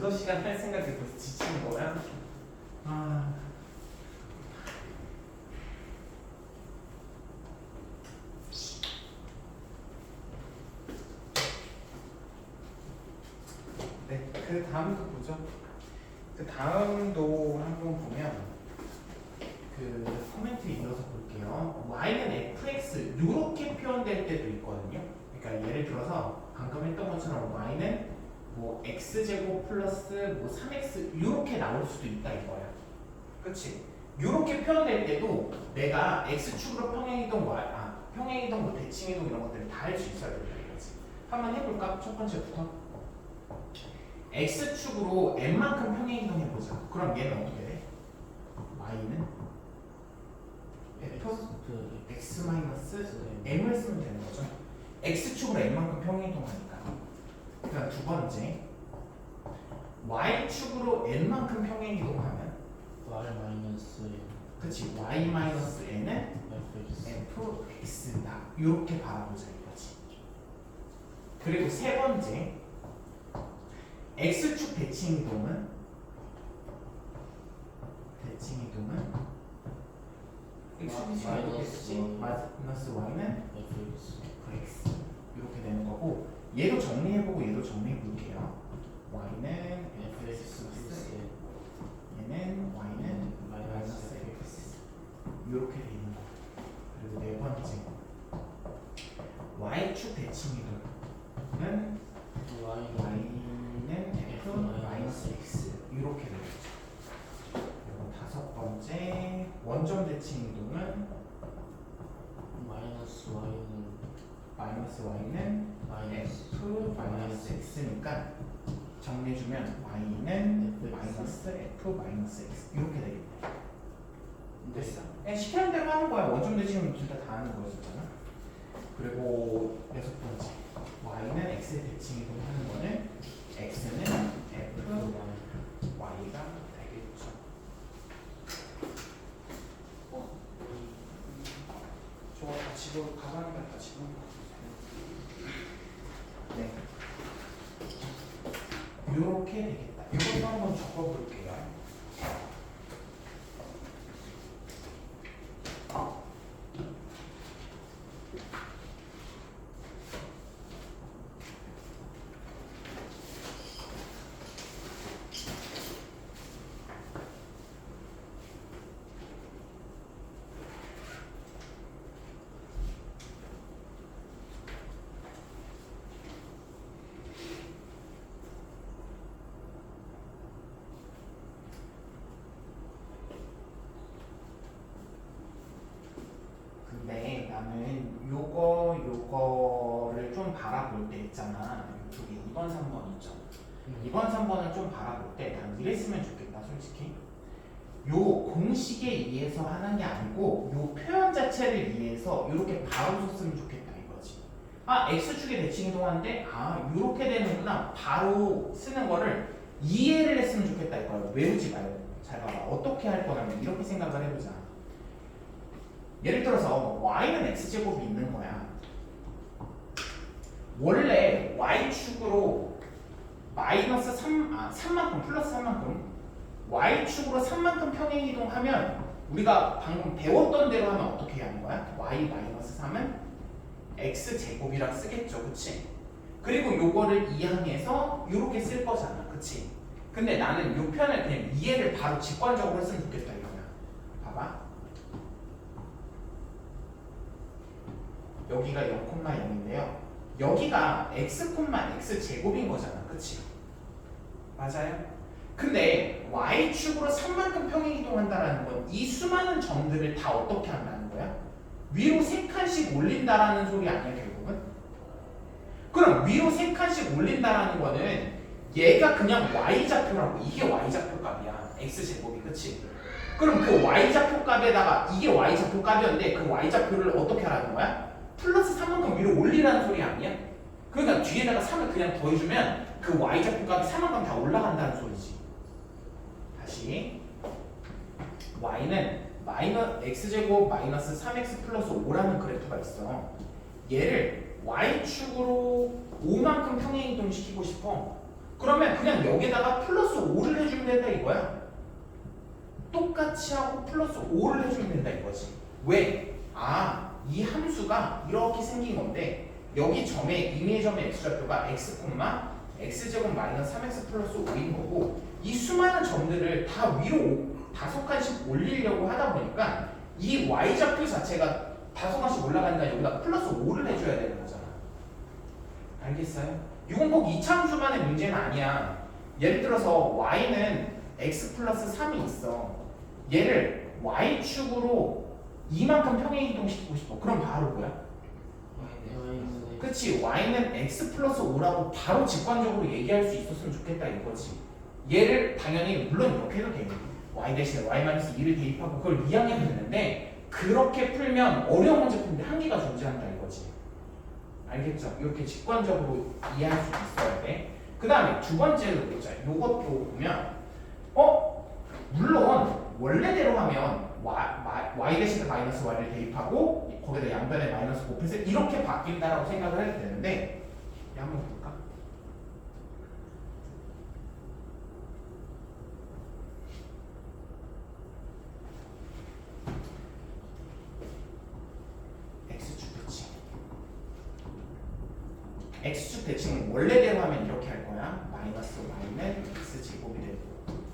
6시간 할 생각이 벌써 지치는 거야? 아. 네, 그 다음도 보죠. 그 다음도 한번 보면 그 코멘트 이어서 볼게요. y는 fx 이렇게 표현될 때도 있거든요. 그러니까 예를 들어서 방금 했던 것처럼 y는 뭐 x제곱 플러스 뭐 3x 이렇게 나올 수도 있다 이거야. 그치? 이렇게 표현될 때도 내가 x축으로 평행이동 평행이동 뭐 대칭이동 이런 것들을 다 할 수 있어야 된다 이거지. 한번 해볼까? 첫 번째부터 x축으로 n만큼 평행이동 해보자. 그럼 얘는 어떻게 돼? y는 f x 마이너스 m을 쓰면 되는 거죠. x축으로 n만큼 평행이동하니까. 그다음 두 번째 y축으로 n만큼 평행이동하면 y 마이너스 그치 y 마이너스 n은 fx다 이렇게 바라보자 이거지. 그리고 세 번째 x축 대칭이동은 x축이 마이너스 마이너스 y는 fx fx 이렇게 되는 거고 얘도 정리해보고 얘도 정리해볼게요. y는 fx 플러스 얘는 y는 마이너스 fx 이렇게 돼 있는 거. 그리고 네 번째 y축 대칭이동은 y는 f 마이너스 x 이렇게 되겠죠. 그리고 다섯 번째 원점 대칭이동은 마이너스 y는 마이너스 y는 마이너스 f 마이너스 x니까 정리해주면 y는 마이너스 f 마이너스 x 이렇게 되겠네. 됐어. 그냥 시키는 대로 하는 거야. 원점 대칭은 둘 다 하는 거였잖아. 그리고 여섯 번째 y는 x 대칭이동 하는 거는 x는 f y가 되겠죠. 저거 다 집어 가방에다 다 집어넣고. 네. 이렇게 되겠다. 이것도 한번 적어볼게요. 근데 나는 요거를 좀 바라볼 때 있잖아. 이쪽에 2번, 3번 있죠. 2번, 3번을 좀 바라볼 때 난 이랬으면 좋겠다, 솔직히. 요 공식에 의해서 하는 게 아니고 요 표현 자체를 이해해서 이렇게 바로 썼으면 좋겠다 이거지. 아, x축의 대칭이동하는데 요렇게 되는구나. 바로 쓰는 거를 이해를 했으면 좋겠다 이거야. 외우지 말고. 잘 봐봐. 어떻게 할 거냐면 이렇게 생각을 해보자. 예를 들어서 y는 x제곱이 있는 거야. 원래 y축으로 마이너스 3만큼 플러스 3만큼 y축으로 3만큼 평행이동하면 우리가 방금 배웠던 대로 하면 어떻게 해야 하는 거야? y 마이너스 3은 x제곱이랑 쓰겠죠. 그치? 그리고 요거를 이항해서 이렇게 쓸 거잖아. 그치? 근데 나는 요 편을 그냥 이해를 바로 직관적으로 했으면 좋겠다 이거야. 봐봐. 여기가 0,0인데요. 여기가 x, x 제곱인 거잖아. 그치? 맞아요? 근데 y축으로 3만큼 평행이동한다라는 건 이 수많은 점들을 다 어떻게 한다는 거야? 위로 3칸씩 올린다라는 소리 아니야 결국은? 그럼 위로 3칸씩 올린다라는 거는 얘가 그냥 y좌표라고. 이게 y좌표 값이야. x제곱이. 그치? 그럼 그 y좌표 값에다가 이게 y좌표 값이었는데 그 y좌표를 어떻게 하라는 거야? 플러스 3만큼 위로 올리라는 소리 아니야? 그러니까 뒤에다가 3을 그냥 더해주면 그 y좌표 값이 3만큼 다 올라간다는 소리지. 다시 y는 x제곱 마이너스 3x 플러스 5라는 그래프가 있어. 얘를 y축으로 5만큼 평행이동시키고 싶어. 그러면 그냥 여기다가 플러스 5를 해주면 된다 이거야. 똑같이 하고 플러스 5를 해주면 된다 이거지. 왜? 아, 이 함수가 이렇게 생긴 건데 여기 점에 임의의 점의 x좌표가 x, x제곱 마이너스 3x 플러스 5인 거고 이 수많은 점들을 다 위로 5칸씩 올리려고 하다 보니까 이 y좌표 자체가 5칸씩 올라가니까 여기다 플러스 5를 해줘야 되는 거잖아. 알겠어요? 이건 꼭 이차함수만의 문제는 아니야. 예를 들어서 y는 x 플러스 3이 있어. 얘를 y축으로 이만큼 평행 이동시키고 싶어. 그럼 바로 뭐야? 그치, y는 x 플러스 5라고 바로 직관적으로 얘기할 수 있었으면 좋겠다 이거지. 얘를 당연히 물론 이렇게 해도 돼. y 대신에 y 마이너스 2를 대입하고 그걸 이항해도 되는데 그렇게 풀면 어려운 문제 푸는데 한계가 존재한다 이거지. 알겠죠? 이렇게 직관적으로 이해할 수 있어야 돼. 그 다음에 두 번째로 보자. 이것도 보면 물론 원래대로 하면 y 대신에 마이너스 y를 대입하고 거기다 양변에 마이너스 곱해서 이렇게 바뀐다라고 생각을 해도 되는데 한번 볼까? x축 대칭은 원래대로 하면 이렇게 할 거야. 마이너스 y는 x제곱이 되고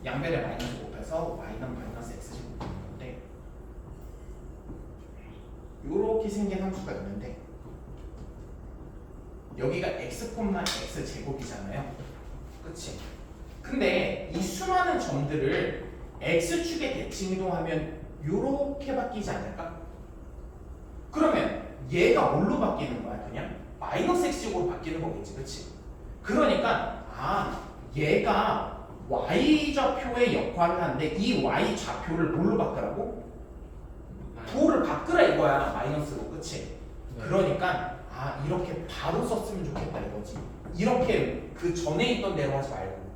양변에 마이너스 곱해서 y는 마이너스 x제곱이 되는 건데 이렇게 생긴 함수가 있는데 여기가 x, x제곱이잖아요. 그치? 근데 이 수많은 점들을 x축에 대칭 이동하면 이렇게 바뀌지 않을까? 그러면 얘가 뭘로 바뀌는 거야? 그냥 마이너스 x제곱으로 바뀌는 거겠지, 그치? 그러니까 얘가 y좌표의 역할을 하는데 이 y좌표를 뭘로 바꾸라고? 부호를 바꾸라 이거야, 마이너스로, 그치? 그러니까 이렇게 바로 썼으면 좋겠다 이거지. 이렇게 그 전에 있던 대로 하지 말고.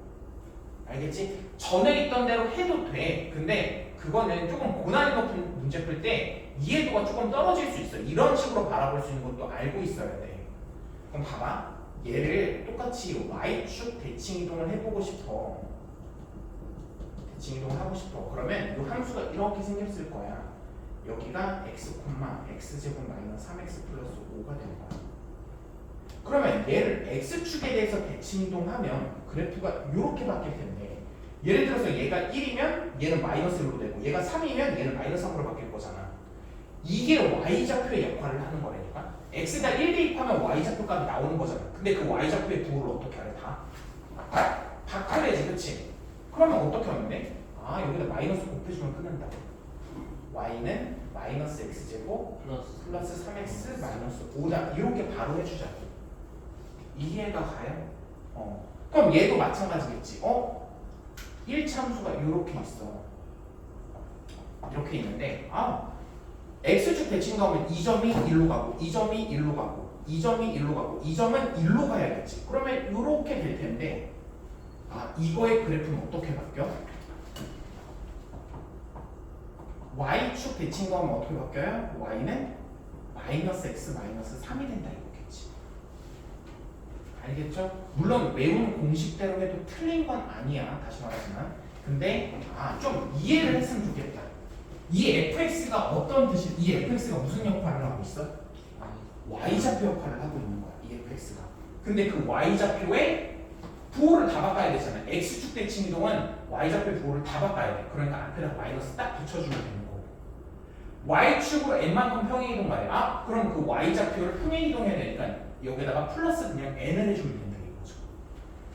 알겠지? 전에 있던 대로 해도 돼. 근데 그거는 조금 고난이 높은 문제 풀 때 이해도가 조금 떨어질 수 있어. 이런 식으로 바라볼 수 있는 것도 알고 있어야 돼. 그럼 봐봐. 얘를 똑같이 y축 대칭 이동을 해보고 싶어. 대칭 이동을 하고 싶어. 그러면 이 함수가 이렇게 생겼을 거야. 여기가 x, x제곱 마이너스 3x 플러스 5가 될 거야. 그러면 얘를 x축에 대해서 대칭 이동하면 그래프가 이렇게 바뀔 텐데 예를 들어서 얘가 1이면 얘는 마이너스 1로 되고 얘가 3이면 얘는 마이너스 3으로 바뀔 거잖아. 이게 y좌표의 역할을 하는 거라니까. x가 1 대입하면 y좌표 값이 나오는 거잖아. 근데 그 y좌표의 부호를 어떻게 하래? 다 바꿔야지, 그치? 그러면 어떻게 하면 돼? 여기다 마이너스 곱해주면 끝난다. y는 마이너스 x제곱 플러스 3x 마이너스 5다. 이렇게 바로 해주자고. 이해가 가요? 그럼 얘도 마찬가지겠지. 1차 함수가 이렇게 있어. 이렇게 있는데 x축 대칭 가면 이 점이 1로 가고 이 점이 1로 가고 이 점이 1로 가고 이 점은 1로 가야겠지. 그러면 이렇게 될 텐데 이거의 그래프는 어떻게 바뀌어? y축 대칭 가면 어떻게 바뀌어요? y는 마이너스 x 마이너스 3이 된다 이거겠지. 알겠죠? 물론 외운 공식대로 해도 틀린 건 아니야. 다시 말하지만 근데 좀 이해를 했으면 좋겠다. 이 fx가 어떤 뜻이? 이 fx가 무슨 역할을 하고 있어? y좌표 역할을 하고 있는 거야. 이 fx가. 근데 그 y좌표의 부호를 다 바꿔야 되잖아. x축 대칭 이동은 y좌표 부호를 다 바꿔야 돼. 그러니까 앞에다 마이너스 딱 붙여주면 되는 거고. y축으로 n만큼 평행 이동 말이야. 그럼 그 y좌표를 평행 이동해야 되니까 여기다가 플러스 그냥 n을 해주면 된다 이거죠.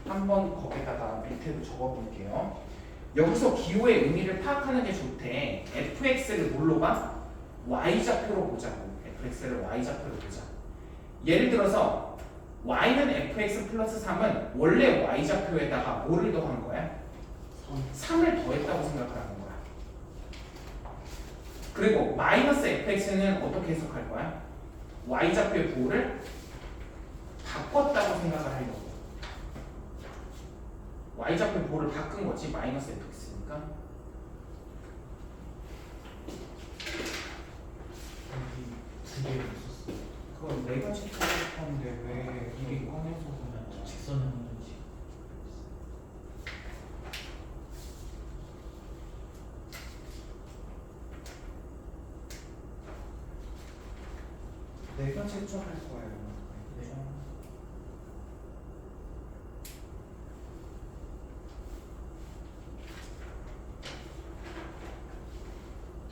한번 거기다가 밑에도 적어볼게요. 여기서 기호의 의미를 파악하는 게 좋대. fx를 뭘로 봐? y좌표로 보자고. fx를 y좌표로 보자. 예를 들어서 y는 fx 플러스 3은 원래 y좌표에다가 뭐를 더한 거야? 3을 더했다고 생각하는 거야. 그리고 마이너스 fx는 어떻게 해석할 거야? y좌표의 부호를 바꿨다고 생각을 하려고. y좌표 부호를 바꾼 거지. 마이너스 fx니까. 두 개를 썼어. 그건 내가 체크하는데 왜 미리 꺼내서 보면 직선을 하는지. 채점할 거예요. 네.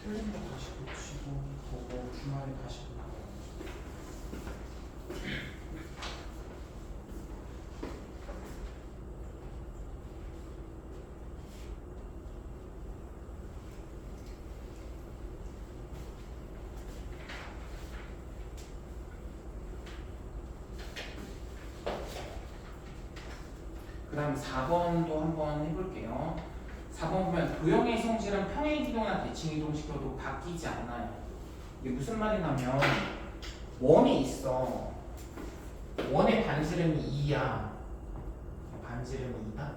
틀린 거 다시 고치고 보고 주말에 다시 보고. 그 다음 4번도 한번 해볼게요. 4번 보면 도형의 성질은 평행이동이나 대칭이동시켜도 바뀌지 않아요. 이게 무슨 말이냐면 원이 있어. 원의 반지름이 2야. 반지름이 2다.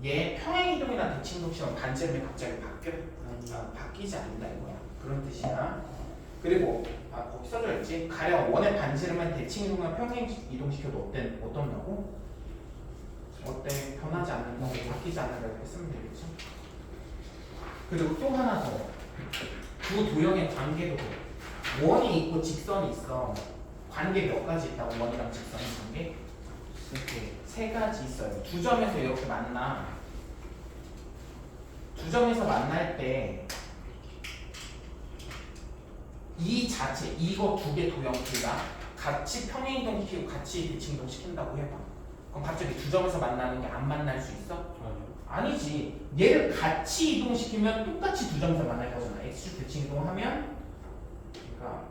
얘 평행이동이나 대칭이동시키면 반지름이 갑자기 바뀌지 않는다 이거야. 그런 뜻이야. 그리고 거기 써져 있지. 가령 원의 반지름은 대칭이동이나 평행이동시켜도 어떤다고? 어때? 변하지 않는다고, 바뀌지 않는다고 이렇게 쓰면 되겠죠. 그리고 또 하나 더. 두 도형의 관계도 그래. 원이 있고 직선이 있어. 관계 몇 가지 있다고? 원이랑 직선의 관계? 세 가지 있어요. 두 점에서 이렇게 만나. 두 점에서 만날 때 이 자체, 이거 두 개 도형 둘 다 같이 평행이동시키고 같이 대칭이동시킨다고 해봐. 그럼 갑자기 두 점에서 만나는 게 안 만날 수 있어? 아니요. 아니지. 얘를 같이 이동시키면 똑같이 두 점에서 만날 거잖아. x축 대칭 이동하면 그러니까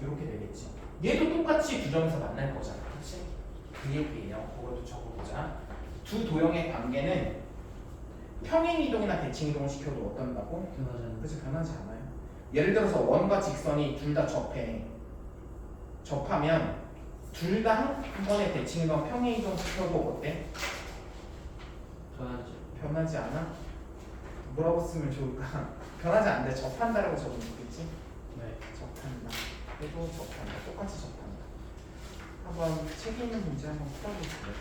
이렇게 되겠지. 얘도 똑같이 두 점에서 만날 거잖아. 그렇지? 그 얘기예요. 그것도 적어보자. 두 도형의 관계는 평행 이동이나 대칭 이동을 시켜도 어떤다고? 그래서 변하지 않아요. 예를 들어서 원과 직선이 둘 다 접하면 둘 다 한 번에 대칭 이동 평행 이동 시켜도 어때? 변하지 않아? 뭐라고 쓰면 좋을까? 변하지 않는데 접한다라고 적으면 좋겠지? 네. 접한다. 그래도 접한다. 똑같이 접한다. 한번 책에 있는 문제 한번 풀어보세요.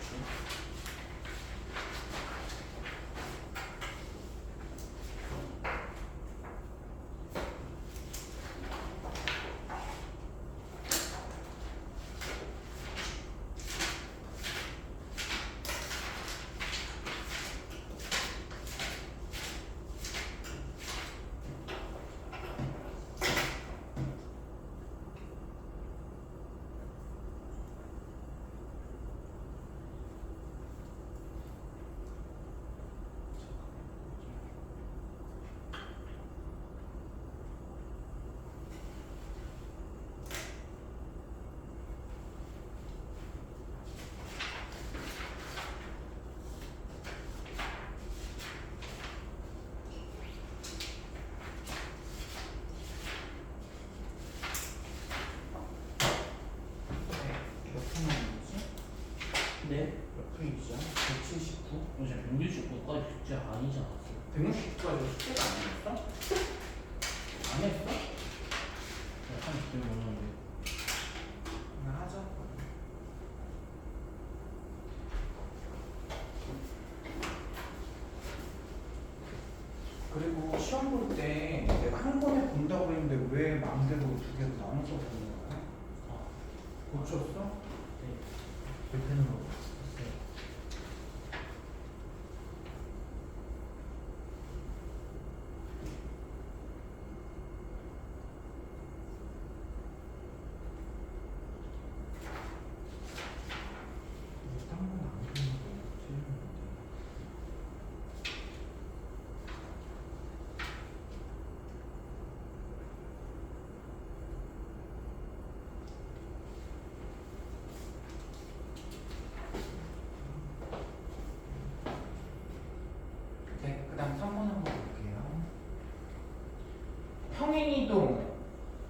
네. 몇 페이지야? 179? 어제 169까지 숙제 아니지 않았어요? 169까지 숙제가 아니었어? 안 했어? 한 6개 먹었는데. 그냥 하자. 그리고 시험 볼 때 내가 한 번에 본다고 했는데 왜 마음대로 두 개로 나눠서 보는 거야? 고쳤어? 네. 옆에는 뭐 없어요. 딴건안 보는 거 틀렸는데. 네, 그 다음 3번 한번 볼게요. 평행이동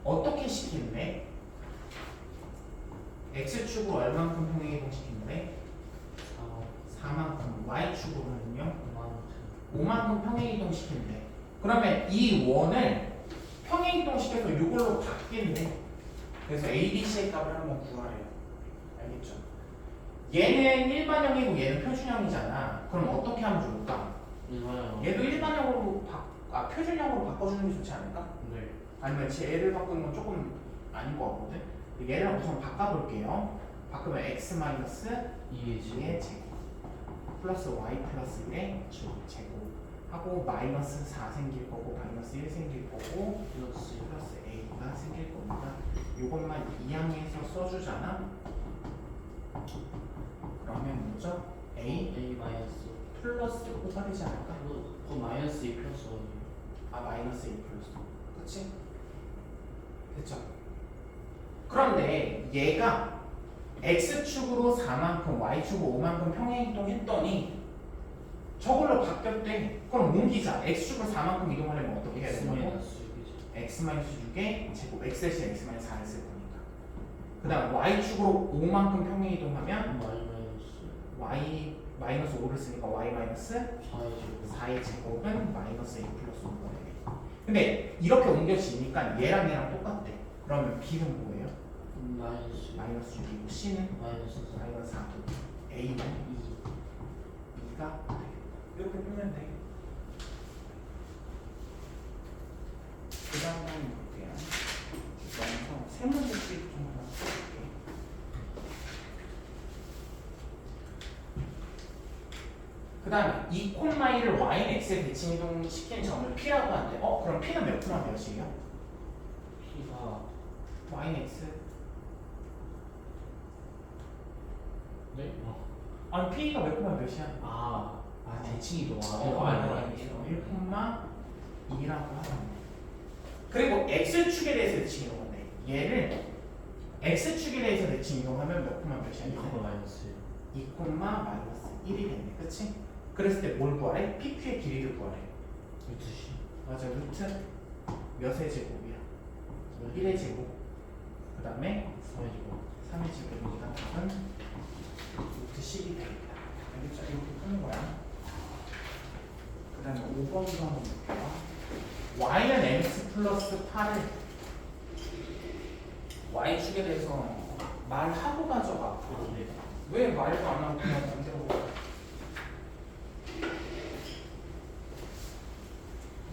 어떻게 시키는데? X축으로 얼만큼 평행이동 시키는데? 4만큼. Y축으로는요? 5만큼 평행이동 시키는데. 그러면 이 원을 평행이동 시켜서 이걸로 바뀐대. 그래서 ABC의 값을 한번 구하래요. 알겠죠? 얘는 일반형이고 얘는 표준형이잖아. 그럼 어떻게 하면 좋을까? 맞아요. 얘도 일반형으로 표준형으로 바꿔주는 게 좋지 않을까? 네. 아니면 쟤를 바꾸는 건 조금 아닌 것 같거든? 얘를 우선 바꿔볼게요. 바꾸면 x 마이너스 2의 2의 제곱 플러스 y 플러스 1의 제곱 하고 마이너스 4 생길 거고 마이너스 1 생길 거고 플러스 플러스 a가 생길 겁니다. 이것만 이항에서 써주잖아. 그러면 뭐죠? A 마이너스 플러스 5가 되지 않을까? 그 마이너스 2 플러스 1이에요. 아 마이너스 2 플러스 5 그치? 됐죠? 그런데 얘가 x축으로 4만큼 y축으로 5만큼 평행이동 했더니 저걸로 바뀌었대. 그럼 옮기자. x축으로 4만큼 이동하려면 어떻게 해야 X 되냐고? 마이너스 6이죠. x 마이너스 6의 제곱 x 대신 x 마이너스 4를 쓸 거니까. 그 다음 y축으로 5만큼 평행이동하면 y 마이너스 5를 쓰니까 y 마이너스 4의 제곱 4의 제곱은 마이너스 a 플러스 5가 되네. 근데 이렇게 옮겨지니까 얘랑 똑같대. 그러면 b는 뭐예요? 마이너스 마이너스 6이고 c는 마이너스 4 마이너스 4고 a는 2가 이렇게 풀면 돼. 그 다음에 볼게요. 그래서 세 문제씩 좀 하나 풀어볼게. 그 다음에 2,1을 y는 x에 대칭이동 시킨 점을 p라고 하는데 그럼 p는 몇 콤마 몇이에요? P가 y는 x 네? 아니 p가 몇 콤마 몇이야? 대칭이동 아니 1,2라고 하잖아. 그리고 x축에 대해서 대칭 이동한대. 얘를 x축에 대해서 대칭 이동하면 몇 콤마 몇이야? 2 마이너스 2 마이너스 1이 됐네. 그치? 그랬을 때 뭘 구하래? PQ의 길이를 구하래. 루트 C 맞아. 루트 몇의 제곱이야? 1의 제곱. 그 다음에 3의 제곱 3의 제곱이니까 답은 루트 10이 되겠다. 알겠죠? 이렇게 푸는 거야. 그 다음에 5번도 한번 볼게요. y는 mx 플러스 8을 y축에 대해서 말하고 가져가. 그런데 왜 말도 안 하고 그냥 남대로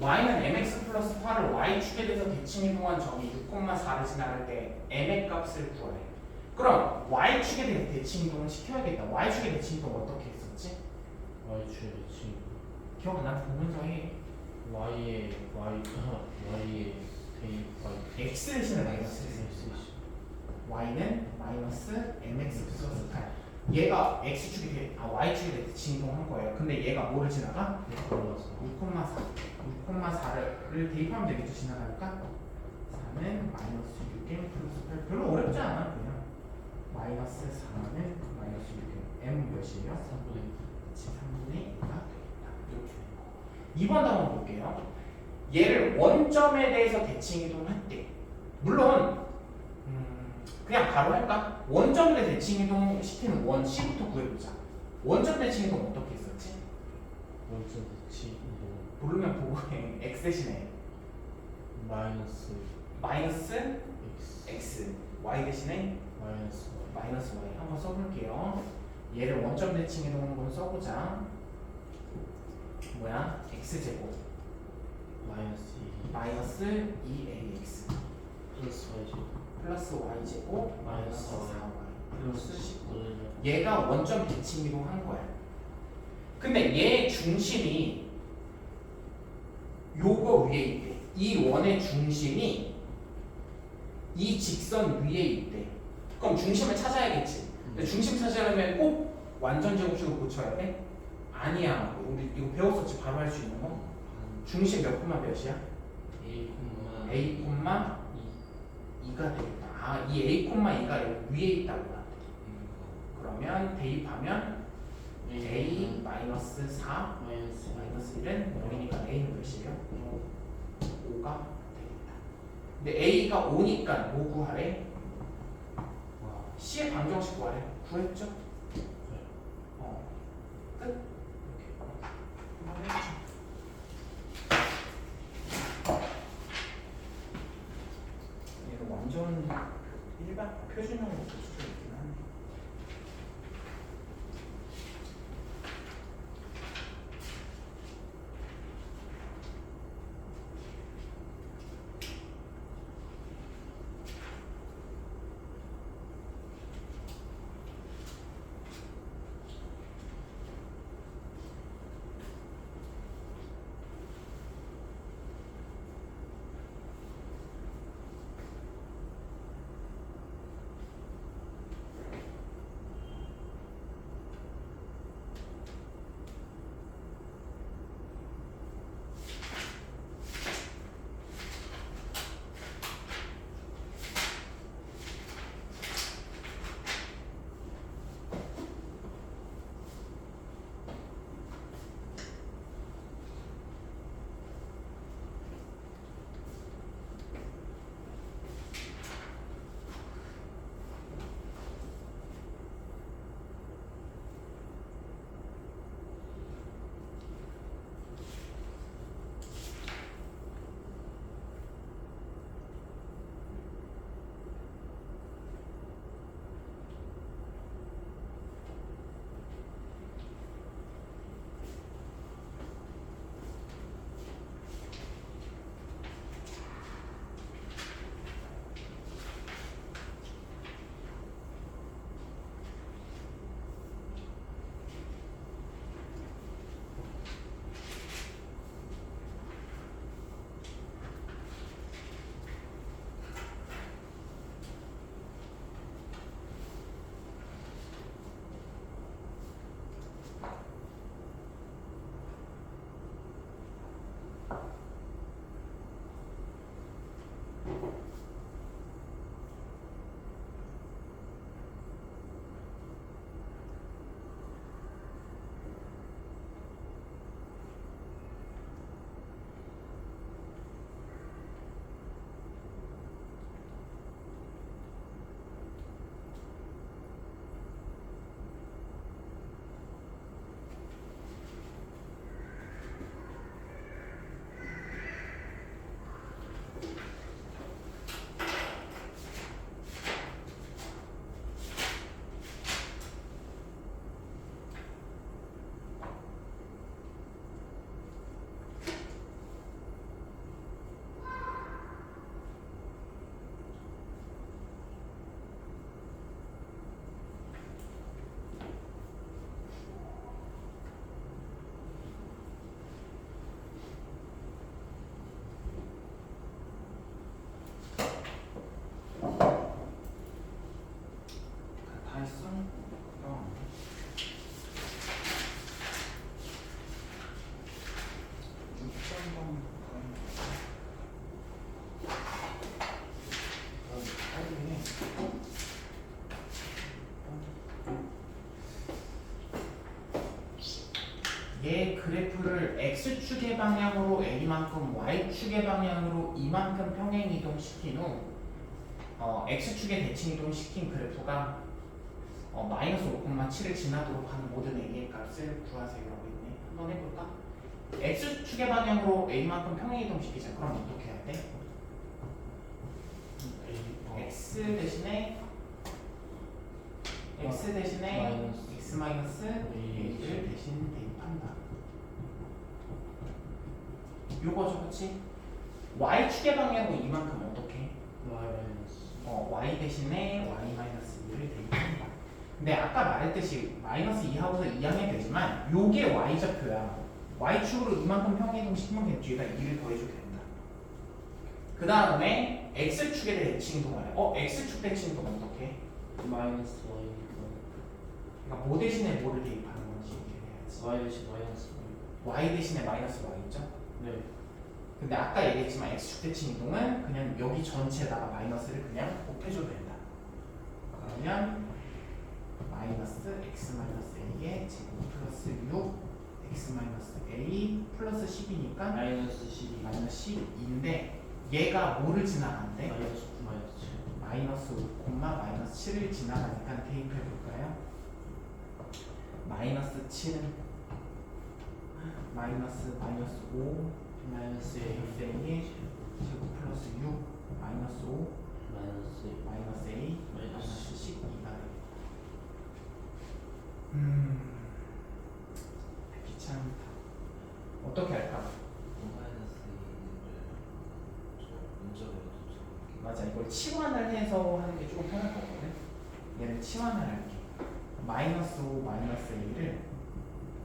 y는 mx 플러스 8을 y축에 대해서 대칭이동한 점이 6,4를 지나갈 때 m의 값을 구하래. 그럼 y축에 대해 대칭이동을 시켜야겠다. y축에 대칭이동 어떻게 했었지? Y축의 대칭 기억 안 나면 보면서 해. Y의 대입 Y x 대신에 마이너스 X y는 마이너스 mx 플러스 8. 얘가 x축에 대해 y축에 대해 대칭이동한 거예요. 근데 얘가 뭐를 지나가? 올라서 6,4를 대입하면 되겠죠. 지나가니까 4는 마이너스 6m 플러스 8. 별로 어렵지 않아. 그냥 마이너스 4는 마이너스 6m m 몇이에요? 3분의 3분의 2가 되겠다. 이렇게 2번 한번 볼게요. 얘를 원점에 대해서 대칭이동했대. 물론 그냥 바로 할까? 원점에 대해서 대칭이동 시키는 원 C부터 구해보자. 원점 대칭이동 어떻게 했었지? 원점 대칭 모르면 보고 해. x 대신에 마이너스 마이너스 X x y 대신에 마이너스 Y 마이너스 y 한번 써볼게요. 얘를 원점 대칭이동 한번 써보자. 뭐야? x제곱 마이너스 2 마이너스 2ax 플러스 Y 제곱 플러스 y제곱 마이너스 마이너스 4y 플러스 플러스 19. 19를 얘가 원점 대칭이동 한 거야. 근데 얘의 중심이 요거 위에 있대. 이 원의 중심이 이 직선 위에 있대. 그럼 중심을 찾아야겠지. 근데 중심 찾으려면 꼭 완전 제곱식으로 고쳐야 돼? 아니야. 우리 이거 배웠었지. 바로 할 수 있는 거. 중심 몇 콤마 몇이야? A, a 콤마 2가 되겠다. 이 a 콤마 2가 위에 있다고 나한테. 그러면 대입하면 a 마이너스 4 마이너스 마이너스 1은 0이니까 a는 몇이에요? 5가 되겠다. 근데 a가 5니까 뭐 구하래? c의 방정식 구하래. 구했죠? 끝? 이렇게. 얘는 완전 일반 표준형으로 볼 수도 있긴 하네. 다 했어? 그럼 6번 얘 그래프를 x축의 방향으로 a만큼 y축의 방향으로 이만큼 평행 이동시킨 후 x축에 대칭 이동시킨 그래프가 마이너스 5,7을 지나도록 하는 모든 a의 값을 구하세요라고 있네. 한번 해볼까? x축의 방향으로 a만큼 평행 이동시키자. 그럼 어떻게 해야 돼? x 대신에 x 마이너스 a를 대신 대입한다. 요거죠, 그치? y축의 방향으로 이만큼 어떻게? y 대신에 y 마이너스 2를 대입한다. 근데 아까 말했듯이 마이너스 2하고서 2하면 되지만 요게 y좌표야. y축으로 이만큼 평행 이동시키면 그냥 뒤에다 2를 더해줘도 된다. 그 다음에 x축에 대칭 이동하래. x축 대칭 이동 어떻게? 마이너스 y 그러니까 뭐 대신에 뭐를 대입하는 건지 얘기해야지. y 대신 마이너스 y 대신에 마이너스 y 있죠? 네. 근데 아까 얘기했지만 x축 대칭 이동은 그냥 여기 전체에다가 마이너스를 그냥 곱해줘도 된다. 그러면 마이너스 x 마이너스 a의 제곱 플러스 6 x 마이너스 a 플러스 10이니까 마이너스 12 마이너스 12인데 얘가 뭐를 지나간대? 마이너스 9 마이너스 7 마이너스 5, 마이너스 7을 지나가니까 대입해볼까요? 마이너스 7은 마이너스 5 마이너스 a의 제곱 플러스 6 마이너스 5 마이너스 a 마이너스 12가 돼. 귀찮다. 어떻게 할까? 맞아, 이걸 치환을 해서 하는 게 조금 편할 거거든. 얘를 치환을 할게. 마이너스 5 마이너스 a를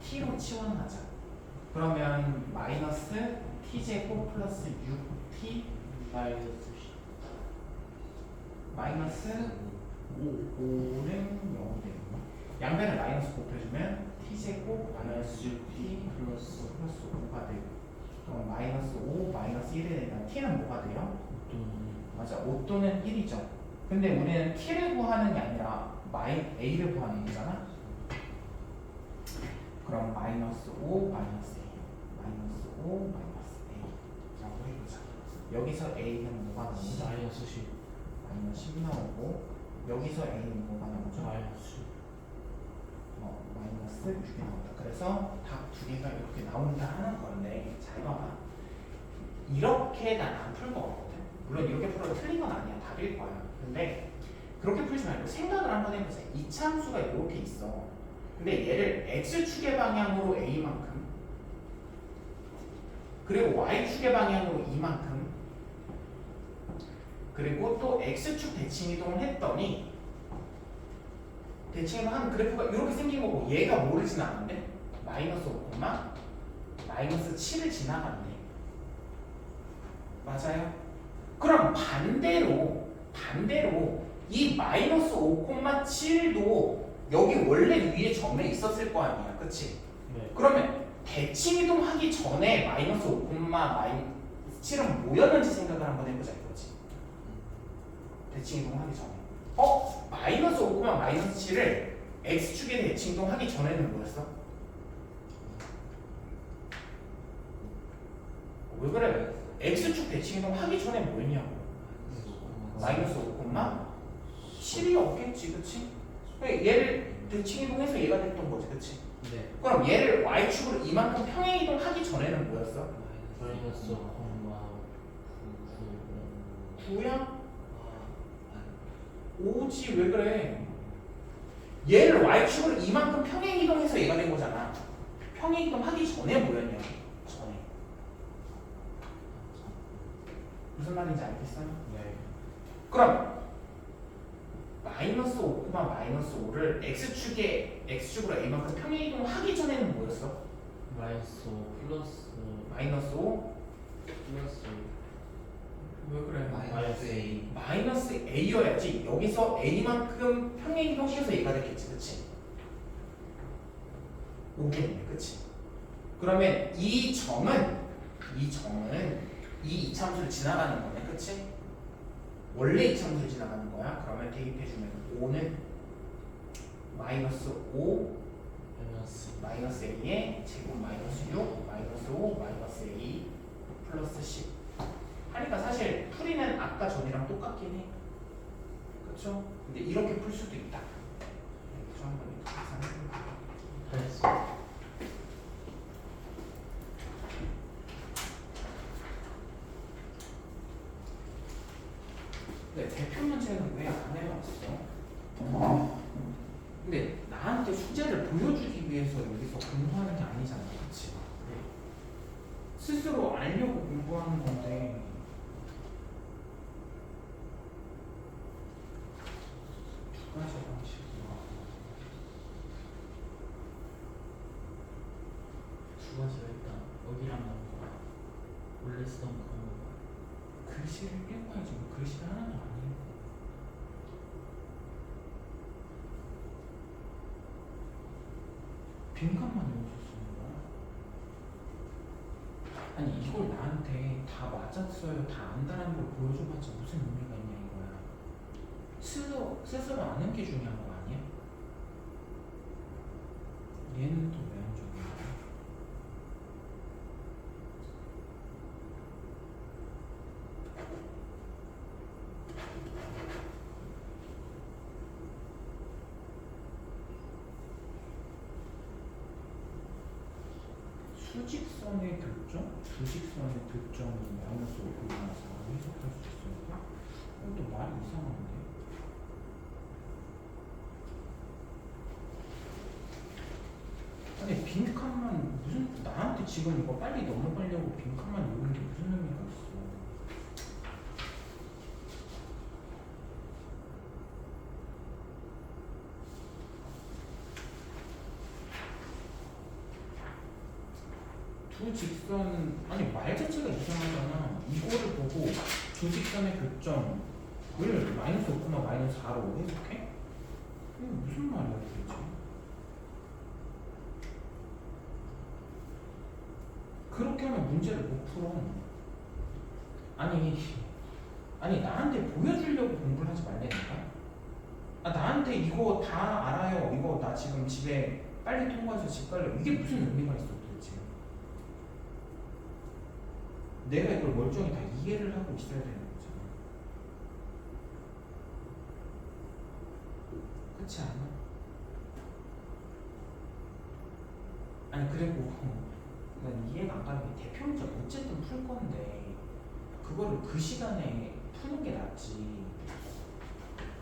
t로 치환하자. 그러면 마이너스 t제곱 플러스 6t 마이너스 마이너스 5는 0이 되겠네. 양변을 마이너스 곱해주면 t제곱 마이너스 6t 플러스 5가 되고, 그럼 마이너스 5 마이너스 1이 되면 t는 뭐가 돼요? 맞아, 5 또는 1이죠. 근데 우리는 t를 구하는 게 아니라 a를 구하는 거잖아. 그럼 마이너스 5 마이너스 a 마이너스 5 마이너스 a 라고 해보자. 여기서 a는 뭐가 나오죠? 마이너스 10 마이너스 10 나오고, 여기서 a는 뭐가 나오죠? 마이너스 마이너스 6이 나온다. 그래서 답 두 개가 이렇게 나온다 하는 건데, 잘 봐봐. 이렇게 난 안 풀 거거든. 물론 이렇게 풀어도 틀린 건 아니야. 답일 거야. 근데 그렇게 풀지 말고 생각을 한번 해보세요. 이차함수가 이렇게 있어. 근데 얘를 x축의 방향으로 a만큼, 그리고 y축의 방향으로 이만큼, 그리고 또 x축 대칭 이동을 했더니 대칭을 한 그래프가 이렇게 생긴 거고, 얘가 뭐를 지나간대? 마이너스 5, 마이너스 7을 지나간대. 맞아요? 그럼 반대로 이 마이너스 5,7도 여기 원래 위에 점에 있었을 거 아니야, 그치? 네. 그러면 대칭 이동하기 전에 마이너스 5, 마이너스 7은 뭐였는지 생각을 한번 해보자 이거지. 대칭 이동하기 전에 마이너스 5, 마이너스 7을 x축에 대칭 이동하기 전에는 뭐였어? 왜 그래? x축 대칭 이동하기 전에 뭐였냐고. 마이너스 5, 7이 없겠지, 그치? 얘를 대칭 이동해서 얘가 됐던 거지, 그치? 네. 그럼 얘를 y축으로 이만큼 평행 이동하기 전에는 뭐였어? 마이너스 9야? 5지, 왜 그래? 얘를 y축으로 이만큼 평행 이동해서 얘가 된 거잖아. 평행 이동하기 전에 뭐였냐? 전에. 무슨 말인지 알겠어요? 네. 그럼 마이너스 5, 마이너스 5를 x축으로 a만큼 평행 이동하기 전에는 뭐였어? 마이너스 5 플러스 마이너스 5 플러스 왜 그래? 마이너스 A. 마이너스 A여야지. 여기서 A만큼 평행이동 시켜서 A가 됐겠지, 그치? 오겠네, 그치? 그러면 이 점은 이 이차함수를 지나가는 거네, 그치? 원래 이차함수를 지나가는 거야. 그러면 대입해주면 5는 마이너스 5 마이너스 A에 제곱 마이너스 6 마이너스 5 마이너스 A 플러스 10 하니까 사실 풀이는 아까 전이랑 똑같긴 해. 그쵸? 근데 이렇게 풀 수도 있다. 그쵸? 한번 이렇게 계산해볼게요. 잘했어. 근데 대표 문제는 왜 안 해왔어? 근데 나한테 숙제를 보여주기 위해서 여기서 공부하는 게 아니잖아, 그치? 스스로 알려고 공부하는 건데 두 가지 방식이야. 두 가지가 있다. 여기랑 나온 거. 원래 쓰던 거. 글씨를 읽어야지 뭐 글씨를 하나도 안 읽고. 빈칸만 여기서 쓰는 거야? 아니 이걸 나한테 다 맞았어요, 다 안다는 걸 보여줘봤자 무슨 의미가 있냐 이거야. 스스로 아는 게 중요한 거 아니야? 얘는 또 왜 안 적용해? 수직선의 교점? 주직선의 교점은 마이너스 5분의 4 해석할 수 있을까? 이것도 말이 이상한데? 아니 빈칸만 무슨 나한테 지금 이거 빨리 넘어가려고 빈칸만 외우는 게 무슨 의미가 있어? 두 직선 아니 말 자체가 이상하잖아. 이거를 보고 두 직선의 교점을 마이너스 5, 마이너스 4로 해석해? 이게 무슨 말이야 도대체? 그렇게 하면 문제를 못 풀어. 아니 나한테 보여주려고 공부를 하지 말라니까. 아 나한테 이거 다 알아요. 이거 나 지금 집에 빨리 통과해서 집 갈래. 이게 무슨 의미가 있어 도대체? 내가 이걸 멀쩡히 다 이해를 하고 있어야 되는 거잖아. 그렇지 않아? 아니 그리고 난 이해가 안 가는 게 대표 문제 어쨌든 풀 건데 그거를 그 시간에 푸는 게 낫지.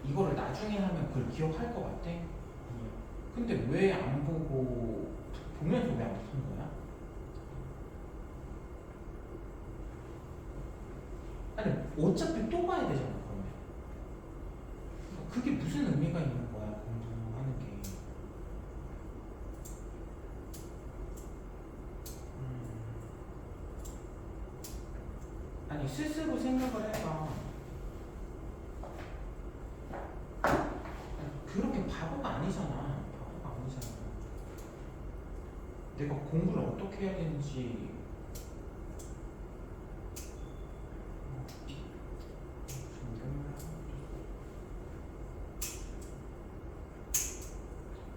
이거를 나중에 하면 그걸 기억할 것 같아? 아니요. 근데 왜 안 보고 보면서 왜 안 푸는 거야? 아니 어차피 또 봐야 되잖아 그러면. 그게 무슨 의미가 있는 거야 공부하는 게. 아니 스스로 생각을 해봐. 그렇게 바보가 아니잖아. 바보가 아니잖아. 내가 공부를 어떻게 해야 되는지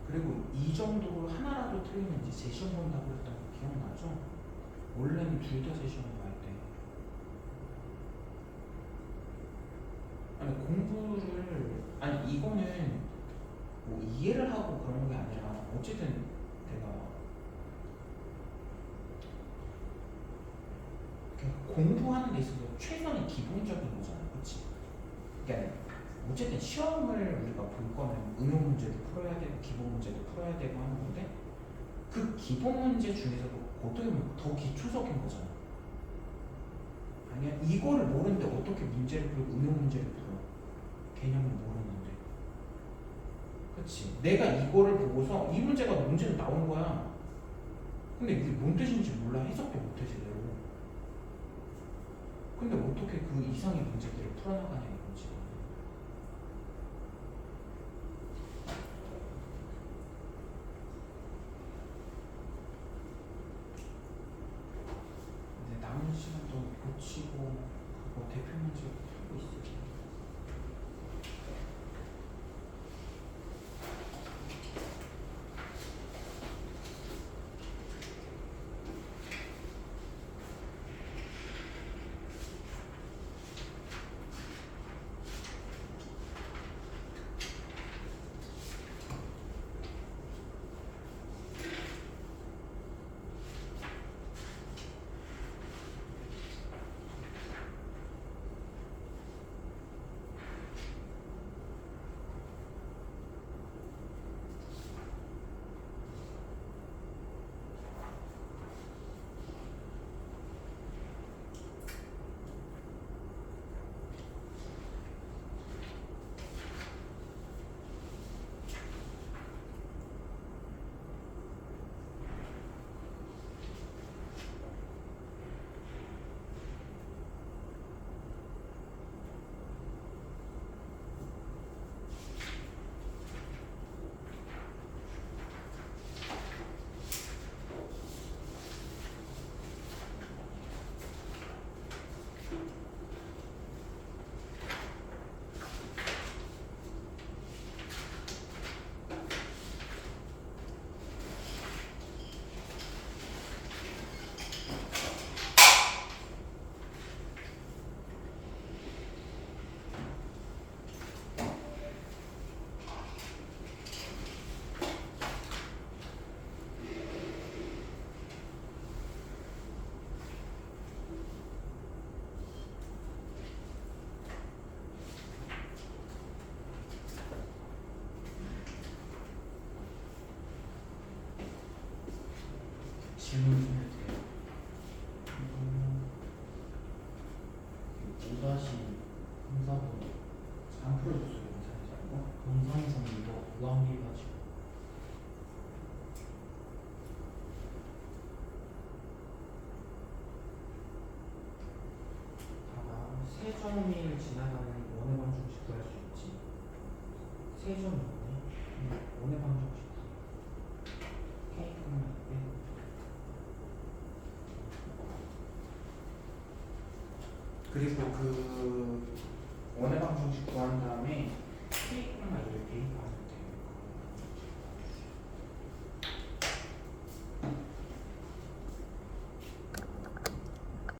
그리고 이 정도로 하나라도 틀리면 이제 재시험 본다고 했던 거 기억나죠? 원래는 둘 다 재시험 봐야 돼. 아니 공부를 아니 이거는 뭐 이해를 하고 그런 게 아니라 어쨌든 내가 공부하는 데 있어서 최선의 기본적인 거잖아, 그렇지? 그러니까 어쨌든 시험을 우리가 볼 거면 응용 문제도 풀어야 되고 기본 문제도 풀어야 되고 하는 건데 그 기본 문제 중에서도 어떻게 보면 더 기초적인 거잖아. 아니야? 이거를 모르는데 어떻게 문제를 풀고 응용 문제를 풀어? 개념을 모르는데. 그치? 내가 이거를 보고서 이 문제가 문제로 나온 거야. 근데 이게 뭔 뜻인지 몰라. 해석도 못해 제대로. 근데 어떻게 그 이상의 문제들을 풀어나가냐 이거지. 이제 남은 시간 또 고치고 그거 대표 문제 하고 있어요. 질문 좀 해도 돼요? 5-34번 안 풀어줬어요 괜찮지 않고? 동상에서 이거 우항비 가지고 봐봐 세점을 지나가는 원의 방정식 구할 수 있지. 세점이 있네. 원의 방정식 K만 빼고 그리고 그 원의 방정식 구한 다음에 K만 이를 대입하는